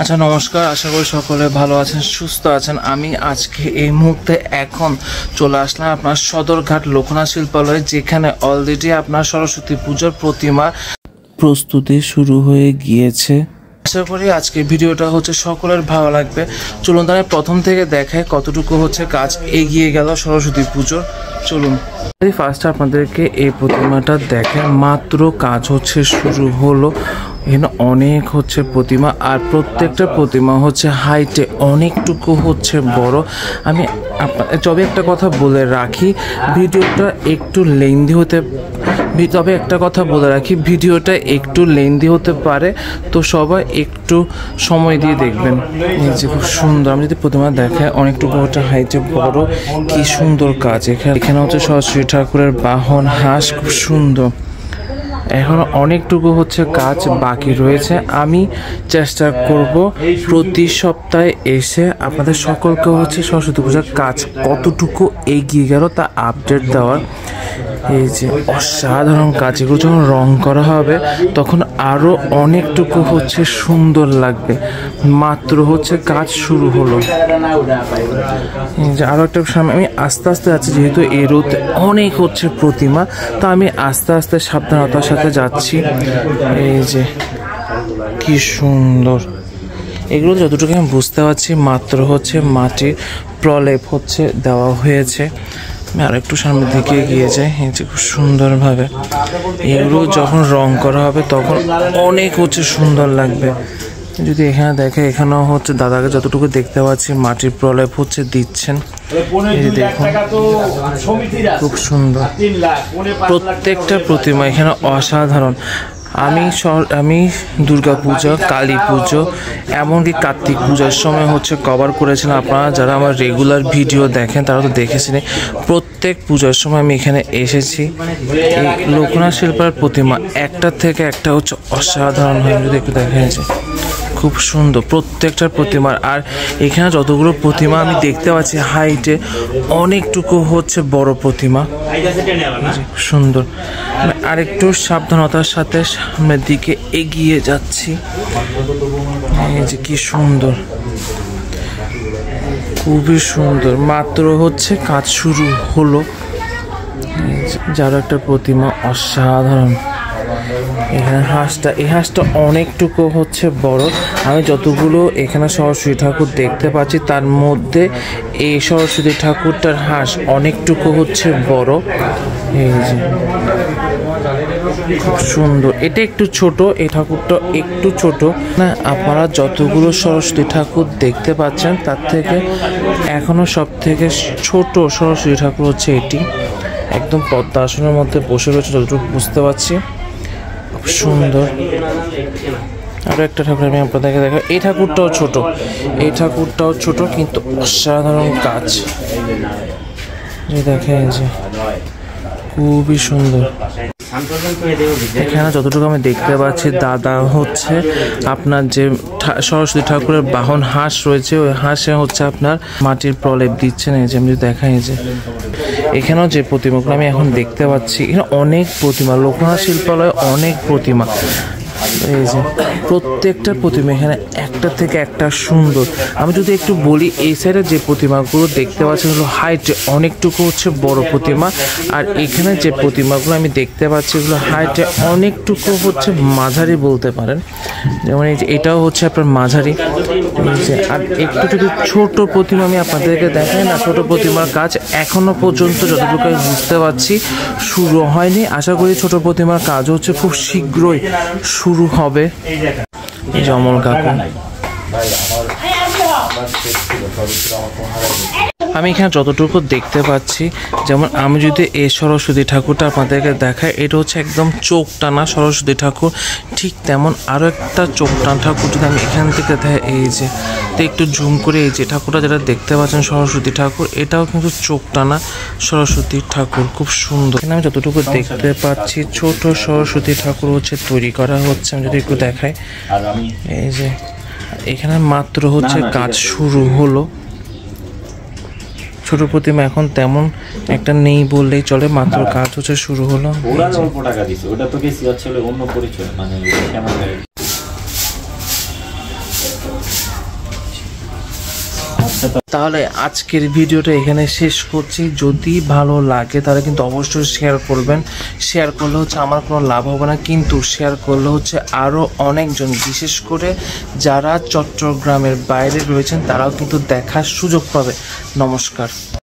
আচ্ছা নমস্কার, আশা করি সকলে ভালো আছেন, সুস্থ আছেন। আমি আজকে এই মুহূর্তে এখন চলে আসলাম আপনার সদরঘাট লোকনাথ শিল্পালয়ে, যেখানে অলরেডি আপনার সরস্বতী পুজোর প্রতিমার প্রস্তুতি শুরু হয়ে গিয়েছে। আশা করি আজকে ভিডিওটা হচ্ছে সকলের ভালো লাগবে। চলুন তাহলে প্রথম থেকে দেখায় কতটুকু হচ্ছে কাজ এগিয়ে গেল সরস্বতী পুজোর। চলুন ফার্স্ট আপনাদেরকে এই প্রতিমাটা দেখে, মাত্র কাজ হচ্ছে শুরু হলো। এখানে অনেক হচ্ছে প্রতিমা, আর প্রত্যেকটা প্রতিমা হচ্ছে হাইটে অনেকটুকু হচ্ছে বড়। আমি তবে একটা কথা বলে রাখি, ভিডিওটা একটু লেন্দি হতে পারে, তো সবাই একটু সময় দিয়ে দেখবেন। এই যে খুব সুন্দর, আমি যদি প্রতিমা দেখায় অনেকটুকু হচ্ছে হাইটে বড়, কি সুন্দর কাজ। এখানে হচ্ছে সরস্বতী ঠাকুরের বাহন হাঁস, খুব সুন্দর। এখন অনেকটুকু হচ্ছে কাজ বাকি রয়েছে। আমি চেষ্টা করব প্রতি সপ্তাহে এসে আপনাদের সকলকে হচ্ছে সরস্বতী পূজার কাজ কতটুকু এগিয়ে গেল তা আপডেট দেওয়ার। এই যে অসাধারণ কাজ, এগুলো যখন রং করা হবে তখন আরও অনেকটুকু হচ্ছে সুন্দর লাগবে। মাত্র হচ্ছে কাজ শুরু হলো। এই যে আরও একটা সামনে আমি আস্তে আস্তে যাচ্ছি, যেহেতু এই রোদে অনেক হচ্ছে প্রতিমা, তো আমি আস্তে আস্তে সাবধানতার সাথে যাচ্ছি। এই যে কি সুন্দর, এগুলো যতটুকু আমি বুঝতে পারছি মাত্র হচ্ছে মাটির প্রলেপ হচ্ছে দেওয়া হয়েছে। আমি আর একটু সামনের দিকে এগিয়ে যাই। এই যে খুব সুন্দরভাবে এগুলো যখন রং করা হবে তখন অনেক হচ্ছে সুন্দর লাগবে। যদি এখানে দেখে, এখানেও হচ্ছে দাদাকে যতটুকু দেখতে পাচ্ছি মাটির প্রলেপ হচ্ছে দিচ্ছেন। এই দেখুন খুব সুন্দর, প্রত্যেকটা প্রতিমা এখানে অসাধারণ। আমি দুর্গা পুজো, কালী পুজো, এমনকি কার্তিক পূজার সময় হচ্ছে কভার করেছিলাম। আপনারা যারা আমার রেগুলার ভিডিও দেখেন তারা তো দেখেছেন, প্রত্যেক পূজার সময় আমি এখানে এসেছি। এই লোকনাথ শিল্পের প্রতিমা একটা থেকে একটা হচ্ছে অসাধারণ হয়। যদি একটু দেখেন, খুব সুন্দর প্রত্যেকটার প্রতিমার। আর এখানে যতগুলো প্রতিমা আমি দেখতে পাচ্ছি হাইটে অনেকটুকু হচ্ছে বড় প্রতিমা, সুন্দর। আর একটু সাবধানতার সাথে সামনের দিকে এগিয়ে যাচ্ছি। এই যে কি সুন্দর, খুবই সুন্দর। মাত্র হচ্ছে কাজ শুরু হলো। যার একটা প্রতিমা অসাধারণ। এখানে এই হাঁসটা অনেকটুকু হচ্ছে বড়। আমি যতগুলো এখানে সরস্বতী ঠাকুর দেখতে পাচ্ছি তার মধ্যে এই সরস্বতী ঠাকুরটার হাঁস অনেকটুকু হচ্ছে বড়। এই যে খুব সুন্দর, এটা একটু ছোট, এই ঠাকুরটা একটু ছোট না। আপনারা যতগুলো সরস্বতী ঠাকুর দেখতে পাচ্ছেন তার থেকে এখনো সব থেকে ছোট সরস্বতী ঠাকুর হচ্ছে এটি। একদম পদ্মা আসনের মধ্যে বসে রয়েছে যতটুকু বুঝতে পারছি, খুব সুন্দর। আরও একটা ঠাকুর আমি আপনাদেরকে দেখাবো। এই ঠাকুরটাও ছোট, কিন্তু অসাধারণ কাজ। দেখেন যে খুবই সুন্দর। এখানে যতটুকু আমি দেখতে পাচ্ছি দাদা হচ্ছে আপনার যে সরস্বতী ঠাকুরের বাহন হাঁস রয়েছে, ওই হাঁসে হচ্ছে আপনার মাটির প্রলেপ দিচ্ছেন। এই যে আমি দেখাই, যে এখানেও যে প্রতিমাগুলো আমি এখন দেখতে পাচ্ছি, এখানে অনেক প্রতিমা, লোকনাথ শিল্পালয়ে অনেক প্রতিমা। এই যে প্রত্যেকটা প্রতিমা এখানে একটা থেকে একটা সুন্দর। আমি যদি একটু বলি, এই সাইডে যে প্রতিমাগুলো দেখতে পাচ্ছি হলো হাইটে অনেকটুকু হচ্ছে বড় প্রতিমা, আর এখানে যে প্রতিমাগুলো আমি দেখতে পাচ্ছি এগুলো হাইটে অনেকটুকু হচ্ছে মাঝারি বলতে পারেন। যেমন এই যে এটাও হচ্ছে আপনার মাঝারি। আর একটু যদি ছোট প্রতিমা আমি আপনাদেরকে দেখাই না, ছোট প্রতিমার কাজ এখনো পর্যন্ত যতটুকু আমি বুঝতে পারছি শুরু হয়নি। আশা করি ছোট প্রতিমার কাজ হচ্ছে খুব শীঘ্রই শুরু হবে। এই যে অমল কাকু, আমি এখানে যতটুকু দেখতে পাচ্ছি, যেমন আমি যদি এই সরস্বতী ঠাকুরটা আপনাদেরকে দেখাই, এটা হচ্ছে একদম চোখ টানা সরস্বতী ঠাকুর। ঠিক তেমন আরও একটা চোখ টানা ঠাকুর যদি আমি এখান থেকে দেখাই, এই যে একটু জুম করে, এই যে ঠাকুরটা যেটা দেখতে পাচ্ছেন সরস্বতী ঠাকুর, এটাও কিন্তু চোখ টানা সরস্বতী ঠাকুর, খুব সুন্দর। এখানে আমি যতটুকু দেখতে পাচ্ছি ছোট সরস্বতী ঠাকুর হচ্ছে তৈরি করা হচ্ছে। আমি যদি একটু দেখাই, এই যে এখানে মাত্র হচ্ছে কাজ শুরু হলো। ছোট প্রতিমা এখন তেমন একটা নেই বললেই চলে, মাত্র কাজ হচ্ছে শুরু হলো। তাহলে আজকের ভিডিওটা এখানে শেষ করছি। যদি ভালো লাগে তাহলে কিন্তু অবশ্যই শেয়ার করবেন। শেয়ার করলে হচ্ছে আমার কোনো লাভ হবে না, কিন্তু শেয়ার করলে হচ্ছে আরও অনেকজন, বিশেষ করে যারা চট্টগ্রামের বাইরে রয়েছেন তারাও কিন্তু দেখার সুযোগ পাবে। নমস্কার।